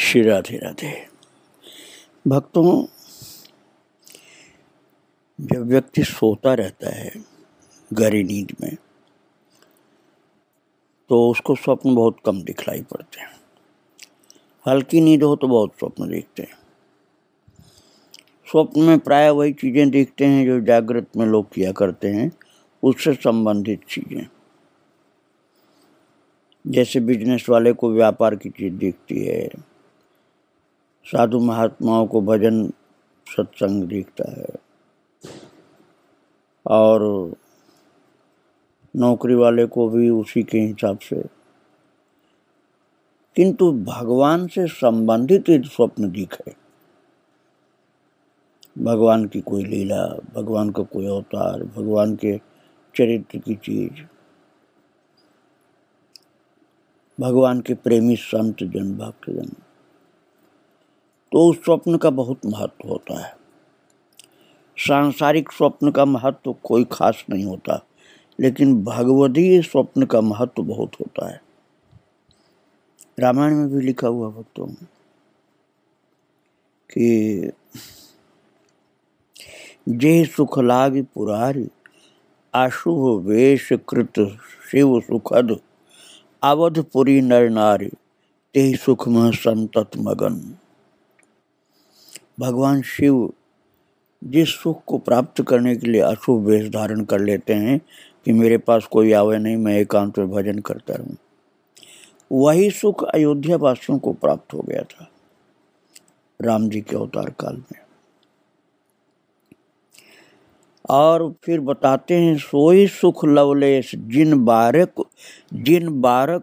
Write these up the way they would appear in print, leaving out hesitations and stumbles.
श्री राधे राधे। भक्तों, जब व्यक्ति सोता रहता है गहरी नींद में तो उसको स्वप्न बहुत कम दिखलाई पड़ते हैं। हल्की नींद हो तो बहुत स्वप्न देखते हैं। स्वप्न में प्राय वही चीज़ें देखते हैं जो जागृत में लोग किया करते हैं, उससे संबंधित चीज़ें। जैसे बिजनेस वाले को व्यापार की चीज़ दिखती है, साधु महात्माओं को भजन सत्संग दिखता है, और नौकरी वाले को भी उसी के हिसाब से। किंतु भगवान से संबंधित यदि स्वप्न दिखे, भगवान की कोई लीला, भगवान का कोई अवतार, भगवान के चरित्र की चीज, भगवान के प्रेमी संत जन, भक्तजन, तो उस स्वप्न का बहुत महत्व होता है। सांसारिक स्वप्न का महत्व कोई खास नहीं होता, लेकिन भगवदीय स्वप्न का महत्व बहुत होता है। रामायण में भी लिखा हुआ भक्तों कि जे सुख लाग पुरारी, अशुभ वेश कृत शिव सुखद, अवधपुरी नर नारी, ते सुख में संतत मगन। भगवान शिव जिस सुख को प्राप्त करने के लिए अशुभ वेश धारण कर लेते हैं कि मेरे पास कोई आवे नहीं, मैं एकांत में भजन करता रहूं, वही सुख अयोध्या वासियों को प्राप्त हो गया था राम जी के अवतार काल में। और फिर बताते हैं, सोई सुख लवलेश जिन बारक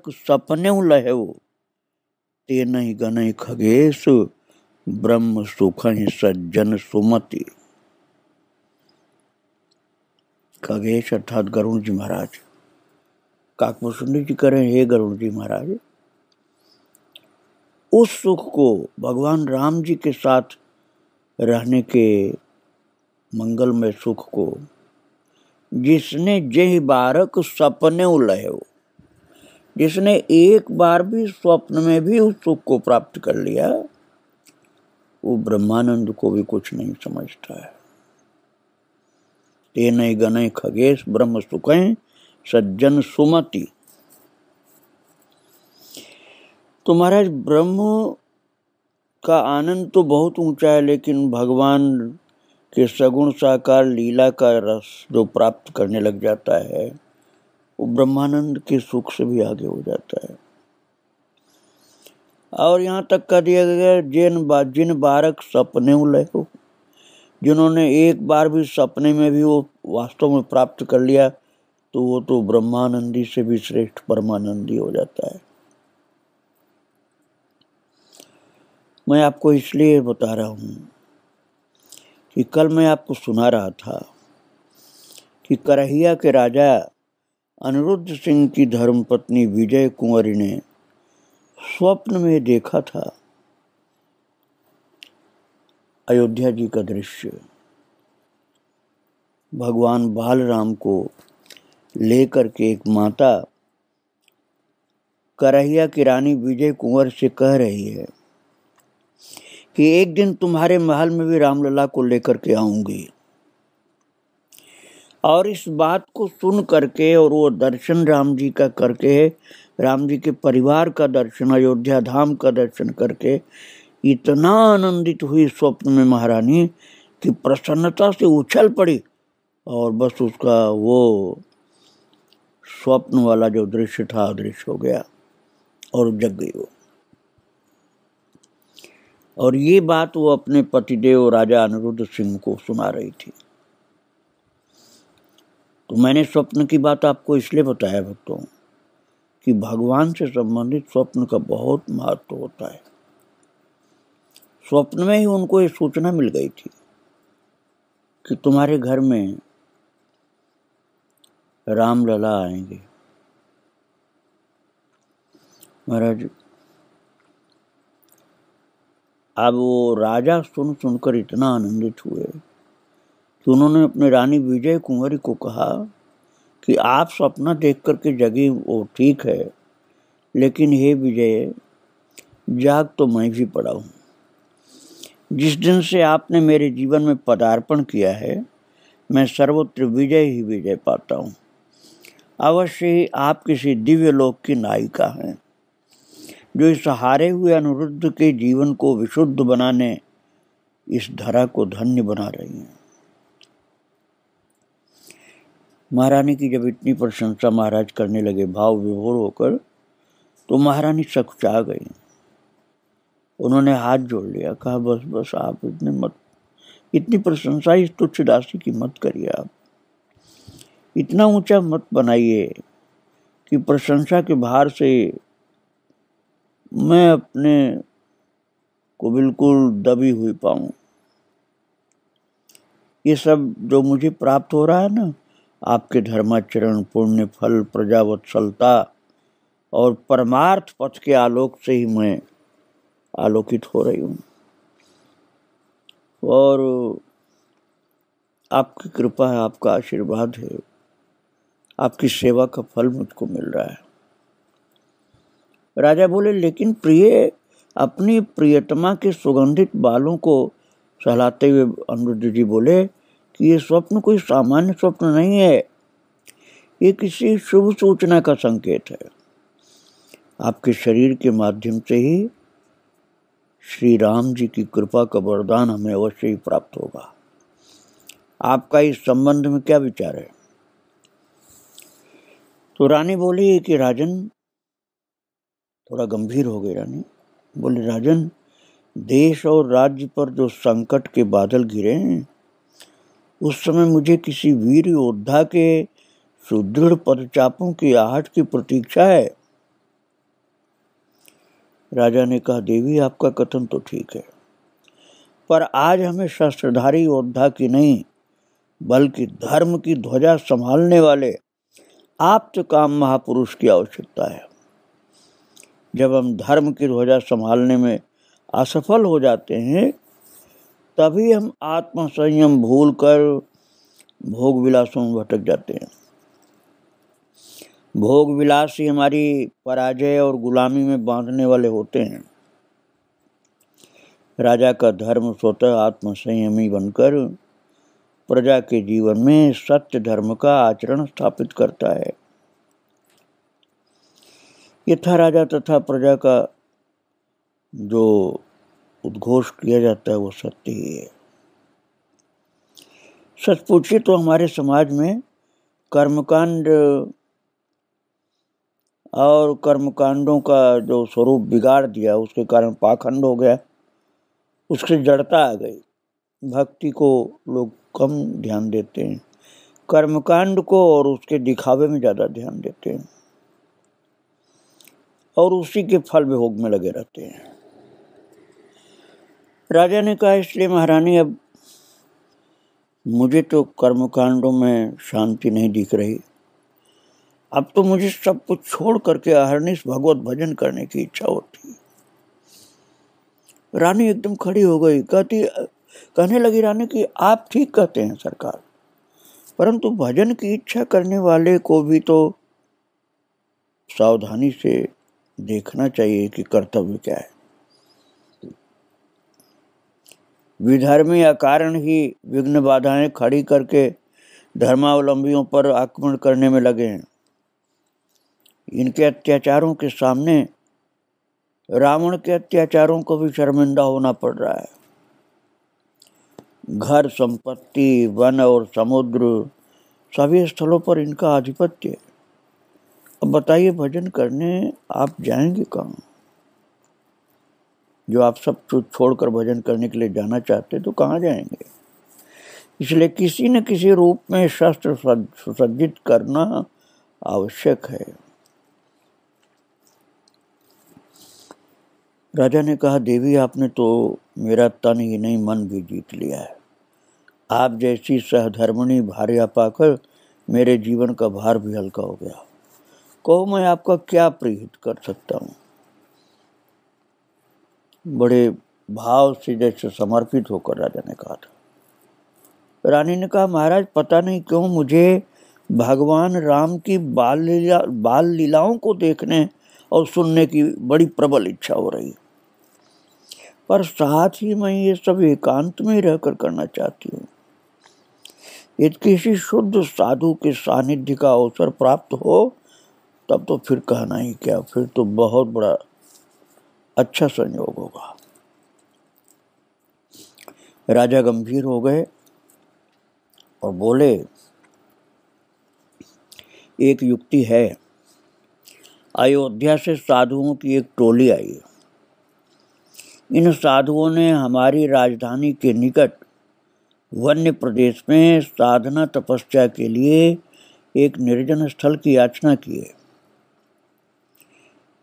सपने लहे, ते नहीं गनई खगेश, ब्रह्म सुख सज्जन सुमति। खगेश अर्थात गरुड़ जी महाराज। काकभूषुंडी जी करें, हे गरुड़ जी महाराज, उस सुख को, भगवान राम जी के साथ रहने के मंगलमय सुख को, जिसने जेहि बारक सपने लहे, जिसने एक बार भी स्वप्न में भी उस सुख को प्राप्त कर लिया, वो ब्रह्मानंद को भी कुछ नहीं समझता है। ते नहीं गनय खगेश, ब्रह्म सुख सज्जन सुमति। तो महाराज, ब्रह्म का आनंद तो बहुत ऊंचा है, लेकिन भगवान के सगुण साकार लीला का रस जो प्राप्त करने लग जाता है, वो ब्रह्मानंद के सुख से भी आगे हो जाता है। और यहाँ तक कह दिया गया, जिन बारक सपने लहे, जिन्होंने एक बार भी सपने में भी वो वास्तव में प्राप्त कर लिया, तो वो तो ब्रह्मानंदी से भी श्रेष्ठ परमानंदी हो जाता है। मैं आपको इसलिए बता रहा हूं कि कल मैं आपको सुना रहा था कि करहिया के राजा अनिरुद्ध सिंह की धर्मपत्नी विजय कुंवरी ने स्वप्न में देखा था अयोध्या जी का दृश्य। भगवान बालराम को लेकर के एक माता करहिया की रानी विजय कुंवर से कह रही है कि एक दिन तुम्हारे महल में भी रामलला को लेकर के आऊंगी। और इस बात को सुन करके और वो दर्शन राम जी का करके, राम जी के परिवार का दर्शन, अयोध्या धाम का दर्शन करके इतना आनंदित हुई स्वप्न में महारानी कि प्रसन्नता से उछल पड़ी, और बस उसका वो स्वप्न वाला जो दृश्य था अदृश्य हो गया और जग गई वो। और ये बात वो अपने पतिदेव राजा अनिरुद्ध सिंह को सुना रही थी। तो मैंने स्वप्न की बात आपको इसलिए बताया भक्तों कि भगवान से संबंधित स्वप्न का बहुत महत्व होता है। स्वप्न में ही उनको ये सूचना मिल गई थी कि तुम्हारे घर में रामलला आएंगे। महाराज, अब वो राजा सुनकर इतना आनंदित हुए कि उन्होंने अपने रानी विजय कुंवरी को कहा कि आप सपना देख करके जगी वो ठीक है, लेकिन हे विजय, जाग तो मैं भी पड़ा हूँ। जिस दिन से आपने मेरे जीवन में पदार्पण किया है, मैं सर्वत्र विजय ही विजय पाता हूँ। अवश्य ही आप किसी दिव्य लोक की नायिका हैं, जो इस हारे हुए अनिरुद्ध के जीवन को विशुद्ध बनाने इस धरा को धन्य बना रही हैं। महारानी की जब इतनी प्रशंसा महाराज करने लगे भाव विभोर होकर, तो महारानी सकुचा गई। उन्होंने हाथ जोड़ लिया, कहा बस बस आप इतनी प्रशंसा इस तुच्छ दासी की मत करिए। आप इतना ऊंचा मत बनाइए कि प्रशंसा के भार से मैं अपने को बिल्कुल दबी हुई पाऊं। ये सब जो मुझे प्राप्त हो रहा है ना, आपके धर्माचरण, पुण्य फल, प्रजावत्सलता और परमार्थ पथ के आलोक से ही मैं आलोकित हो रही हूँ, और आपकी कृपा है, आपका आशीर्वाद है, आपकी सेवा का फल मुझको मिल रहा है। राजा बोले, लेकिन प्रिय, अपनी प्रियतमा के सुगंधित बालों को सहलाते हुए अनिरुद्ध जी बोले कि ये स्वप्न कोई सामान्य स्वप्न नहीं है, ये किसी शुभ सूचना का संकेत है। आपके शरीर के माध्यम से ही श्री राम जी की कृपा का वरदान हमें अवश्य ही प्राप्त होगा। आपका इस संबंध में क्या विचार है? तो रानी बोली कि राजन, थोड़ा गंभीर हो गई रानी, बोले राजन, देश और राज्य पर जो संकट के बादल घिरे हैं, उस समय मुझे किसी वीर योद्धा के सुदृढ़ पदचापों की आहट की प्रतीक्षा है। राजा ने कहा, देवी आपका कथन तो ठीक है, पर आज हमें शस्त्रधारी योद्धा की नहीं, बल्कि धर्म की ध्वजा संभालने वाले आप्तकाम महापुरुष की आवश्यकता है। जब हम धर्म की ध्वजा संभालने में असफल हो जाते हैं, तभी हम आत्मसंयम भूलकर भोग विलासों में भटक जाते हैं। भोग विलास ही हमारी पराजय और गुलामी में बांधने वाले होते हैं। राजा का धर्म स्वतः आत्मसंयमी बनकर प्रजा के जीवन में सत्य धर्म का आचरण स्थापित करता है। यथा राजा तथा प्रजा का जो उद्घोष किया जाता है वो सत्य ही है। सच पूछिए तो हमारे समाज में कर्मकांड और कर्मकांडों का जो स्वरूप बिगाड़ दिया, उसके कारण पाखंड हो गया, उससे जड़ता आ गई। भक्ति को लोग कम ध्यान देते हैं, कर्मकांड को और उसके दिखावे में ज़्यादा ध्यान देते हैं, और उसी के फल भोग में लगे रहते हैं। राजा ने कहा, इसलिए महारानी, अब मुझे तो कर्मकांडों में शांति नहीं दिख रही, अब तो मुझे सब कुछ छोड़ करके अहर्निश भगवत भजन करने की इच्छा होती। रानी एकदम खड़ी हो गई, कहने लगी रानी कि आप ठीक कहते हैं सरकार, परंतु भजन की इच्छा करने वाले को भी तो सावधानी से देखना चाहिए कि कर्तव्य क्या है। विधर्मी अकारण ही विघ्न बाधाएं खड़ी करके धर्मावलंबियों पर आक्रमण करने में लगे हैं। इनके अत्याचारों के सामने रावण के अत्याचारों को भी शर्मिंदा होना पड़ रहा है। घर, संपत्ति, वन और समुद्र, सभी स्थलों पर इनका आधिपत्य है। अब बताइए, भजन करने आप जाएंगे कहाँ? जो आप सब कुछ छोड़कर भजन करने के लिए जाना चाहते तो कहाँ जाएंगे? इसलिए किसी न किसी रूप में शस्त्र सुसज्जित करना आवश्यक है। राजा ने कहा, देवी, आपने तो मेरा तन ही नहीं मन भी जीत लिया है। आप जैसी सहधर्मिणी भार्या पाकर मेरे जीवन का भार भी हल्का हो गया। कहो, मैं आपका क्या प्रीहित कर सकता हूँ? बड़े भाव से जैसे समर्पित होकर राजा ने कहा था। रानी ने कहा, महाराज, पता नहीं क्यों मुझे भगवान राम की बाल लीलाओं को देखने और सुनने की बड़ी प्रबल इच्छा हो रही है। पर साथ ही मैं ये सब एकांत में रहकर करना चाहती हूँ। यदि किसी शुद्ध साधु के सानिध्य का अवसर प्राप्त हो तब तो फिर कहना ही क्या, फिर तो बहुत बड़ा अच्छा संयोग होगा। राजा गंभीर हो गए और बोले, एक युक्ति है। अयोध्या से साधुओं की एक टोली आई। इन साधुओं ने हमारी राजधानी के निकट वन्य प्रदेश में साधना तपस्या के लिए एक निर्जन स्थल की याचना की है।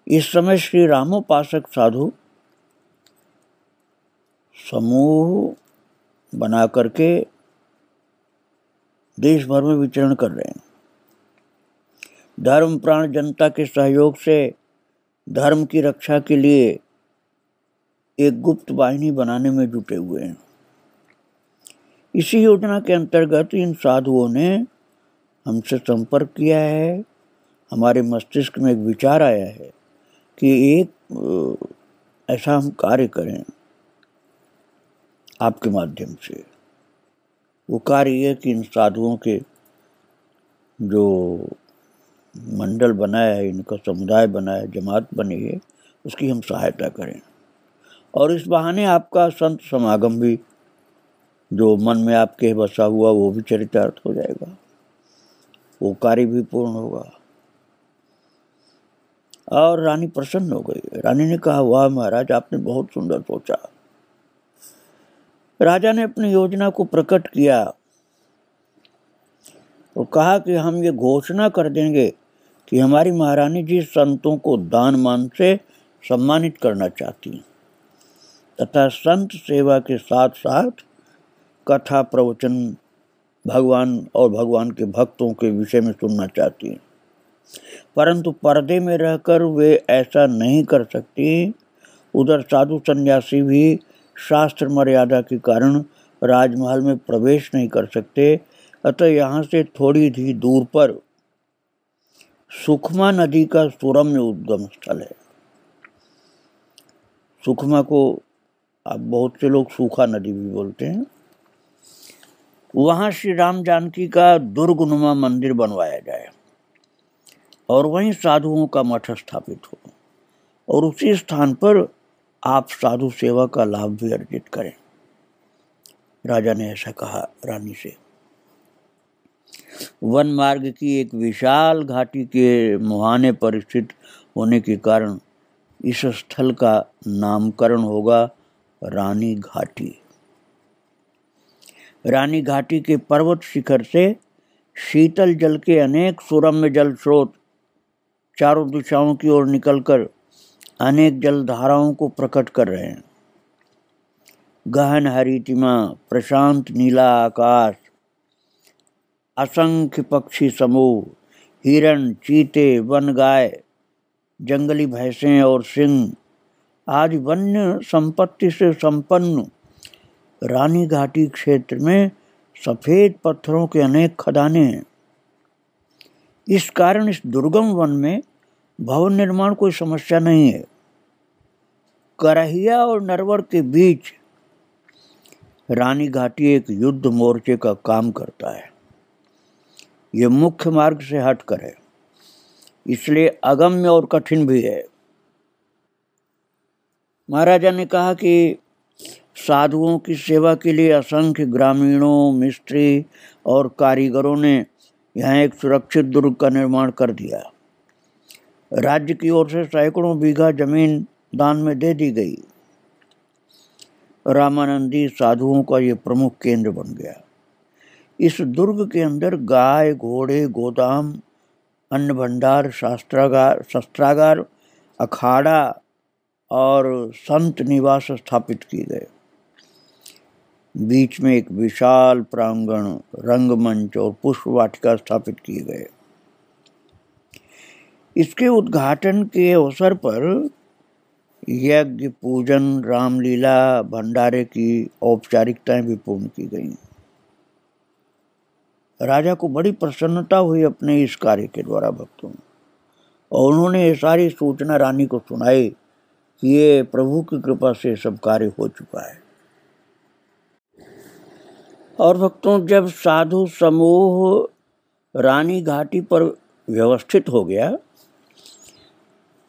इस समय श्री रामोपासक साधु समूह बना करके देश भर में विचरण कर रहे हैं। धर्म प्राण जनता के सहयोग से धर्म की रक्षा के लिए एक गुप्त वाहिनी बनाने में जुटे हुए हैं। इसी योजना के अंतर्गत इन साधुओं ने हमसे संपर्क किया है। हमारे मस्तिष्क में एक विचार आया है कि एक ऐसा हम कार्य करें आपके माध्यम से। वो कार्य है कि इन साधुओं के जो मंडल बनाया है, इनका समुदाय बनाया है, जमात बनी है, उसकी हम सहायता करें और इस बहाने आपका संत समागम भी जो मन में आपके बसा हुआ वो भी चरितार्थ हो जाएगा, वो कार्य भी पूर्ण होगा। और रानी प्रसन्न हो गई। रानी ने कहा, वाह महाराज, आपने बहुत सुंदर सोचा। राजा ने अपनी योजना को प्रकट किया और कहा कि हम ये घोषणा कर देंगे कि हमारी महारानी जी संतों को दान मान से सम्मानित करना चाहती हैं तथा संत सेवा के साथ साथ कथा प्रवचन भगवान और भगवान के भक्तों के विषय में सुनना चाहती हैं, परंतु पर्दे में रहकर वे ऐसा नहीं कर सकती। उधर साधु सन्यासी भी शास्त्र मर्यादा के कारण राजमहल में प्रवेश नहीं कर सकते। अतः यहाँ से थोड़ी ही दूर पर सुखमा नदी का सुरम्य उद्गम स्थल है। सुखमा को अब बहुत से लोग सूखा नदी भी बोलते हैं। वहां श्री राम जानकी का दुर्गनुमा मंदिर बनवाया जाए और वहीं साधुओं का मठ स्थापित हो और उसी स्थान पर आप साधु सेवा का लाभ भी अर्जित करें। राजा ने ऐसा कहा रानी से। वन मार्ग की एक विशाल घाटी के मुहाने पर स्थित होने के कारण इस स्थल का नामकरण होगा रानी घाटी। रानी घाटी के पर्वत शिखर से शीतल जल के अनेक सुरम्य जल स्रोत चारों दिशाओं की ओर निकलकर अनेक जलधाराओं को प्रकट कर रहे हैं। गहन हरितिमा, प्रशांत नीला आकाश, असंख्य पक्षी समूह, हिरण, चीते, वन गाय, जंगली भैंसें और सिंह आदि वन्य संपत्ति से संपन्न रानी घाटी क्षेत्र में सफेद पत्थरों के अनेक खदाने हैं। इस कारण इस दुर्गम वन में भवन निर्माण कोई समस्या नहीं है। करहिया और नरवर के बीच रानी घाटी एक युद्ध मोर्चे का काम करता है। ये मुख्य मार्ग से हटकर है, इसलिए अगम्य और कठिन भी है। महाराजा ने कहा कि साधुओं की सेवा के लिए असंख्य ग्रामीणों, मिस्त्री और कारीगरों ने यहाँ एक सुरक्षित दुर्ग का निर्माण कर दिया। राज्य की ओर से सैकड़ों बीघा जमीन दान में दे दी गई। रामानंदी साधुओं का ये प्रमुख केंद्र बन गया। इस दुर्ग के अंदर गाय, घोड़े, गोदाम, अन्न भंडार, शस्त्रागार, अखाड़ा और संत निवास स्थापित किए गए। बीच में एक विशाल प्रांगण, रंगमंच और पुष्प वाटिका स्थापित किए गए। इसके उद्घाटन के अवसर पर यज्ञ, पूजन, रामलीला, भंडारे की औपचारिकताएं भी पूर्ण की गई। राजा को बड़ी प्रसन्नता हुई अपने इस कार्य के द्वारा भक्तों, और उन्होंने ये सारी सूचना रानी को सुनाई ये प्रभु की कृपा से सब कार्य हो चुका है। और भक्तों, जब साधु समूह रानी घाटी पर व्यवस्थित हो गया,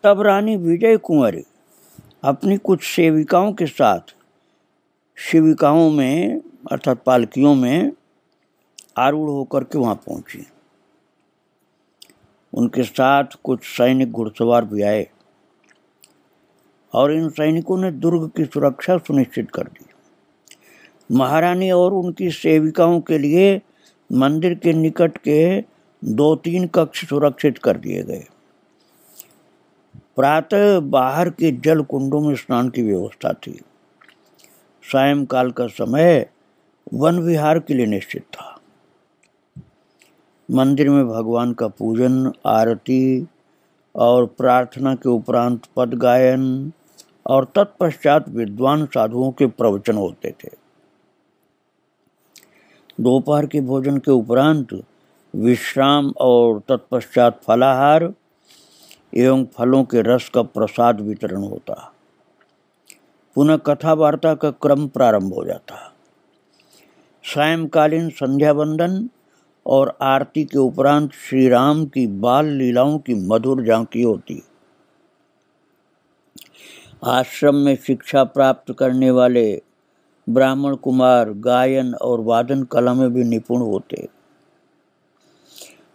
तब रानी विजय कुंवरी अपनी कुछ सेविकाओं के साथ शिविकाओं में अर्थात पालकियों में आरूढ़ होकर के वहां पहुंची। उनके साथ कुछ सैनिक घुड़सवार भी आए और इन सैनिकों ने दुर्ग की सुरक्षा सुनिश्चित कर दी। महारानी और उनकी सेविकाओं के लिए मंदिर के निकट के 2-3 कक्ष सुरक्षित कर दिए गए। प्रातः बाहर के जल कुंडों में स्नान की व्यवस्था थी। सायंकाल का समय वन विहार के लिए निश्चित था। मंदिर में भगवान का पूजन, आरती और प्रार्थना के उपरांत पद गायन और तत्पश्चात विद्वान साधुओं के प्रवचन होते थे। दोपहर के भोजन के उपरांत विश्राम और तत्पश्चात फलाहार एवं फलों के रस का प्रसाद वितरण होता। पुनः कथा वार्ता का क्रम प्रारंभ हो जाता। सायंकालीन संध्या वंदन और आरती के उपरांत श्री राम की बाल लीलाओं की मधुर झांकी होती। आश्रम में शिक्षा प्राप्त करने वाले ब्राह्मण कुमार गायन और वादन कला में भी निपुण होते।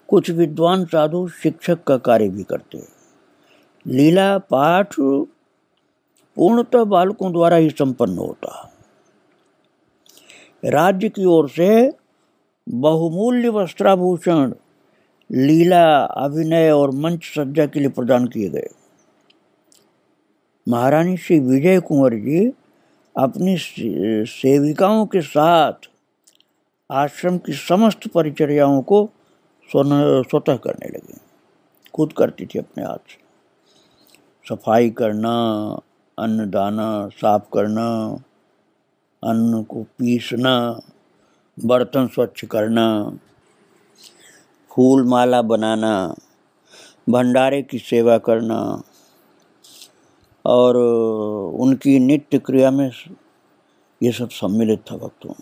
कुछ विद्वान साधु शिक्षक का कार्य भी करते। लीला पाठ पूर्णतः बालकों द्वारा ही संपन्न होता। राज्य की ओर से बहुमूल्य वस्त्राभूषण, लीला, अभिनय और मंच सज्जा के लिए प्रदान किए गए। महारानी श्री विजय कुंवर जी अपनी सेविकाओं के साथ आश्रम की समस्त परिचर्याओं को स्वतः करने लगी। खुद करती थी अपने हाथ से। सफाई करना, अन्न दाना साफ करना, अन्न को पीसना, बर्तन स्वच्छ करना, फूल माला बनाना, भंडारे की सेवा करना और उनकी नित्य क्रिया में ये सब सम्मिलित था। भक्तों,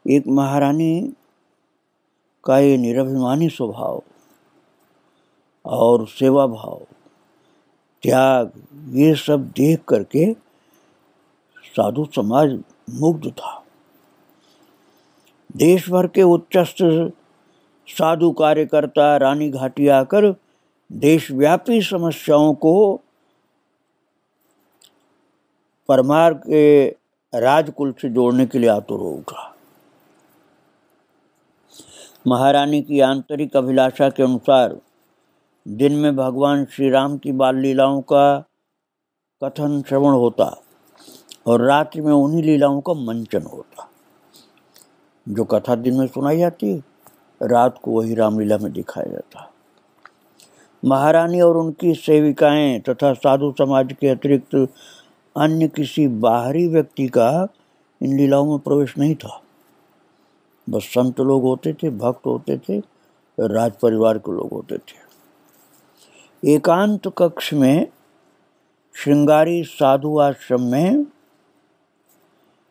एक महारानी का ये निरभिमानी स्वभाव और सेवा भाव, त्याग, ये सब देख करके साधु समाज मुग्ध था। देश भर के उच्चस्थ साधु कार्यकर्ता रानी घाटी आकर देशव्यापी समस्याओं को परमार के राजकुल से जोड़ने के लिए आतुर हो उठा। महारानी की आंतरिक अभिलाषा के अनुसार दिन में भगवान श्री राम की बाल लीलाओं का कथन श्रवण होता और रात्रि में उन्हीं लीलाओं का मंचन होता। जो कथा दिन में सुनाई जाती, रात को वही रामलीला में दिखाया जाता। महारानी और उनकी सेविकाएं तथा साधु समाज के अतिरिक्त अन्य किसी बाहरी व्यक्ति का इन लीलाओं में प्रवेश नहीं था। बस संत लोग होते थे, भक्त होते थे, राज परिवार के लोग होते थे। एकांत कक्ष में श्रृंगारी साधु आश्रम में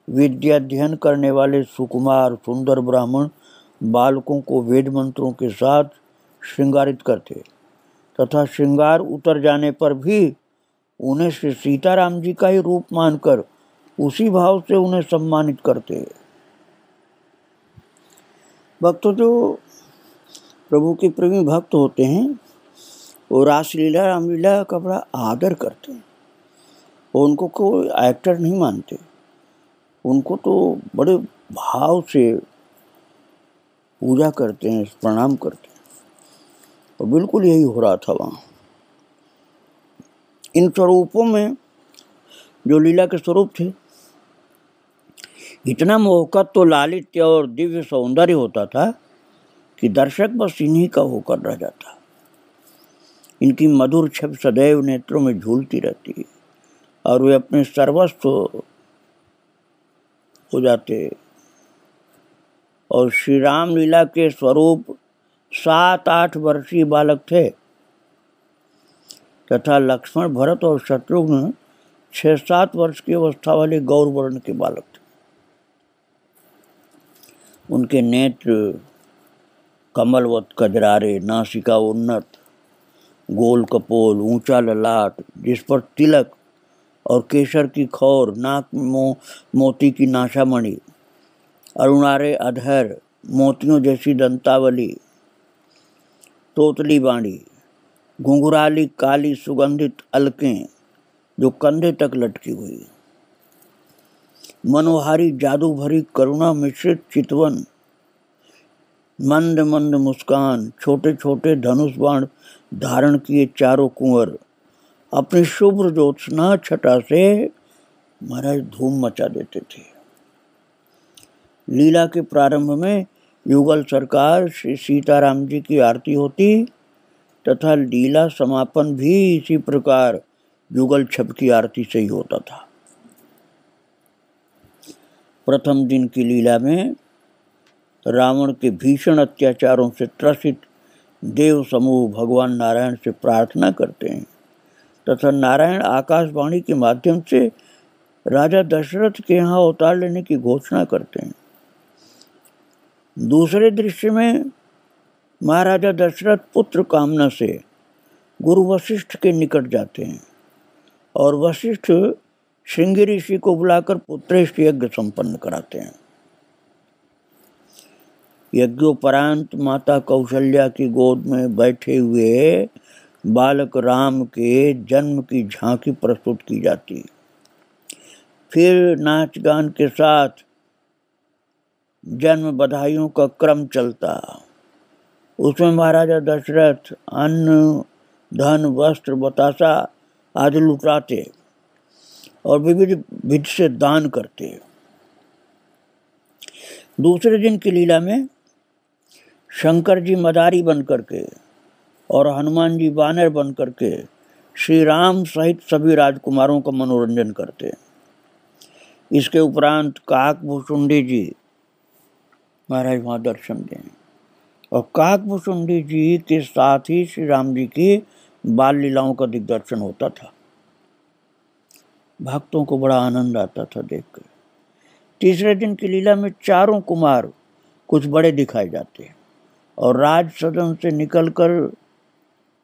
विद्या अध्ययन करने वाले सुकुमार सुंदर ब्राह्मण बालकों को वेद मंत्रों के साथ श्रृंगारित करते तथा श्रृंगार उतर जाने पर भी उन्हें श्री सीताराम जी का ही रूप मानकर उसी भाव से उन्हें सम्मानित करते। भक्तों, जो प्रभु के प्रेमी भक्त होते हैं वो रासलीला रामलीला का बड़ा आदर करते हैं। वो उनको कोई एक्टर नहीं मानते, उनको तो बड़े भाव से पूजा करते हैं, प्रणाम करते हैं। और बिल्कुल यही हो रहा था वहाँ। इन स्वरूपों में जो लीला के स्वरूप थे, इतना मोहकत्व, लालित्य और दिव्य सौंदर्य होता था कि दर्शक बस इन्हीं का होकर रह जाता। इनकी मधुर छवि सदैव नेत्रों में झूलती रहती और वे अपने सर्वस्व हो जाते। और श्री राम लीला के स्वरूप 7-8 वर्षीय बालक थे तथा लक्ष्मण, भरत और शत्रुघ्न 6-7 वर्ष की अवस्था वाले गौर वर्ण के बालक थे। उनके नेत्र कमलवत कजरारे, नासिका उन्नत, गोल कपोल, ऊंचा ललाट जिस पर तिलक और केसर की खौर, नाक में मोती की नाशामणि, अरुणारे अधर, मोतियों जैसी दंतावली, तोतली बाणी, घुंघराली काली सुगंधित अलकें जो कंधे तक लटकी हुई, मनोहारी जादू भरी करुणा मिश्रित चितवन, मंद मंद मुस्कान, छोटे छोटे धनुष बाण धारण किए चारों कुंवर अपनी शुभ्र ज्योत्सना छटा से महाराज धूम मचा देते थे। लीला के प्रारंभ में युगल सरकार श्री सीताराम जी की आरती होती तथा लीला समापन भी इसी प्रकार युगल छप की आरती से ही होता था। प्रथम दिन की लीला में रावण के भीषण अत्याचारों से त्रसित देव समूह भगवान नारायण से प्रार्थना करते हैं तथा नारायण आकाशवाणी के माध्यम से राजा दशरथ के यहाँ अवतार लेने की घोषणा करते हैं। दूसरे दृश्य में महाराजा दशरथ पुत्र कामना से गुरु वशिष्ठ के निकट जाते हैं और वशिष्ठ श्रृंगी ऋषि को बुलाकर पुत्रेष्ट यज्ञ संपन्न कराते हैं। यज्ञोपरांत माता कौशल्या की गोद में बैठे हुए बालक राम के जन्म की झांकी प्रस्तुत की जाती। फिर नाच गान के साथ जन्म बधाइयों का क्रम चलता। उसमें महाराजा दशरथ अन्न, धन, वस्त्र, बतासा आदि लुटाते और विविध विधि से दान करते। दूसरे दिन की लीला में शंकर जी मदारी बन करके और हनुमान जी बानर बन करके श्री राम सहित सभी राजकुमारों का मनोरंजन करते। इसके उपरांत काकभूषुंडी जी महाराज वहाँ दर्शन दें और काकभूषुंडी जी के साथ ही श्री राम जी की बाल लीलाओं का दिग्दर्शन होता था। भक्तों को बड़ा आनंद आता था देखकर। तीसरे दिन की लीला में चारों कुमार कुछ बड़े दिखाए जाते और राज सदन से निकलकर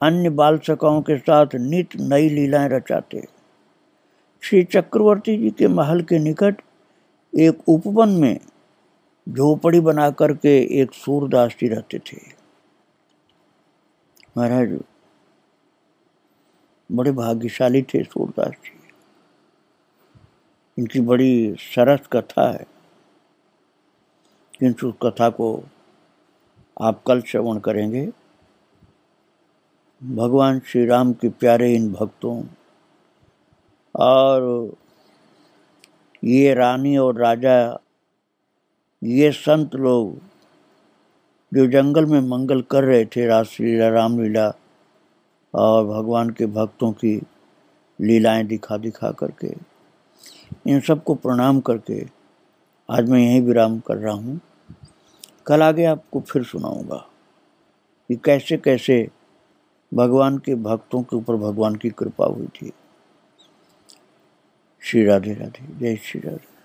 अन्य बाल सखाओं के साथ नित नई लीलाएं रचाते। श्री चक्रवर्ती जी के महल के निकट एक उपवन में झोपड़ी बना करके एक सूरदास जी रहते थे। महाराज बड़े भाग्यशाली थे सूरदास जी। इनकी बड़ी सरस कथा है, किंतु कथा को आप कल श्रवण करेंगे। भगवान श्री राम के प्यारे इन भक्तों और ये रानी और राजा, ये संत लोग जो जंगल में मंगल कर रहे थे, रासलीला, रामलीला और भगवान के भक्तों की लीलाएं दिखा दिखा करके, इन सबको प्रणाम करके आज मैं यहीं विराम कर रहा हूँ। कल आगे आपको फिर सुनाऊंगा कि कैसे कैसे भगवान के भक्तों के ऊपर भगवान की कृपा हुई थी। श्री राधे राधे, जय श्री राधे।